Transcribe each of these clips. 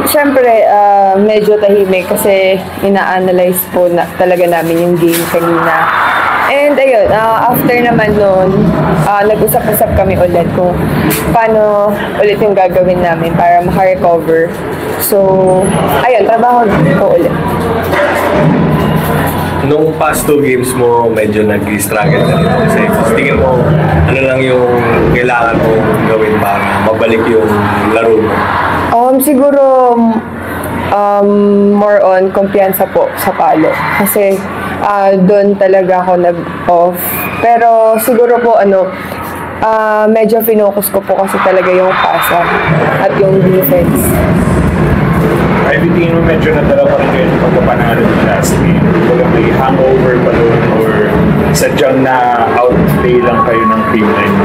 Siyempre, medyo tahimik kasi ina-analyze po na, talaga namin yung game kanina. And ayun, after naman nun, nag-usap-usap kami ulit kung paano ulit yung gagawin namin para maka-recover. So, ayun, trabaho ko ulit. Nung past 2 games mo, medyo nag-struggle ka dito kasi tingin mo, ano lang yung kailangan mo gawin para mabalik yung laro mo? Siguro, more on kumpiyansa po sa palo. Kasi, doon talaga ako nag-off. Pero siguro po, medyo finocus ko po kasi talaga yung pasa at yung defense. I think mo medyo nadala pa rin kayo ng pagpapanalo ng last game. Kung may hangover pa doon or sadyang na outplay lang kayo ng team line?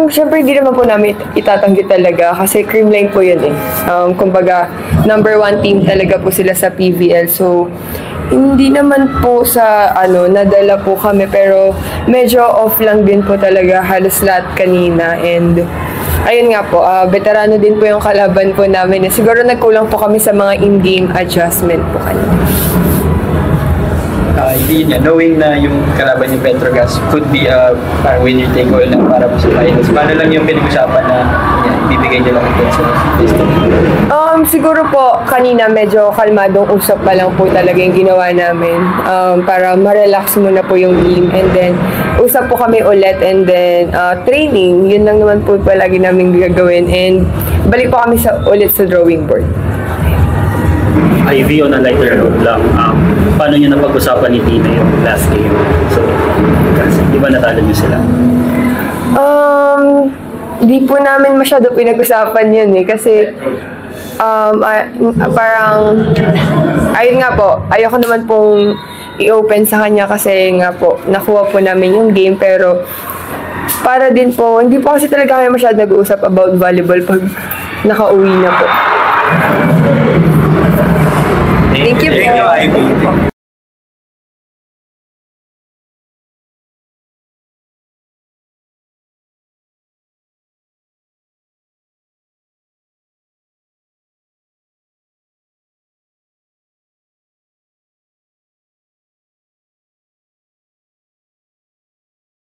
Siyempre, hindi naman po namin itatanggi talaga kasi Creamline po yun eh. Kumbaga, number 1 team talaga po sila sa PVL. So, hindi naman po sa nadala po kami pero medyo off lang din po talaga halos lahat kanina and ayun nga po, veterano din po yung kalaban po namin. Siguro nagkulang po kami sa mga in-game adjustment po kanina. Hindi niya, knowing na yung kalaban yung Petrogas could be parang winner take all na para po sa finals. Paano lang yung pinag-usapan na bibigay niya lang ito sa system? Siguro po, kanina medyo kalmadong usap pa lang po talaga yung ginawa namin para ma-relax muna po yung game and then usap po kami ulit and then training, yun lang naman po palagi namin gagawin and balik po kami ulit sa drawing board. Ivy, on a lighter note lang, paano nyo napag-usapan ni Tina yung last game? So, kasi, di ba natalo nyo sila? Di po namin masyado pinag-usapan yun eh kasi parang ayun nga po, ayoko naman pong i-open sa kanya kasi nga po, nakuha po namin yung game pero para din po, hindi po kasi talaga kami masyado nag-uusap about volleyball pag nakauwi na po.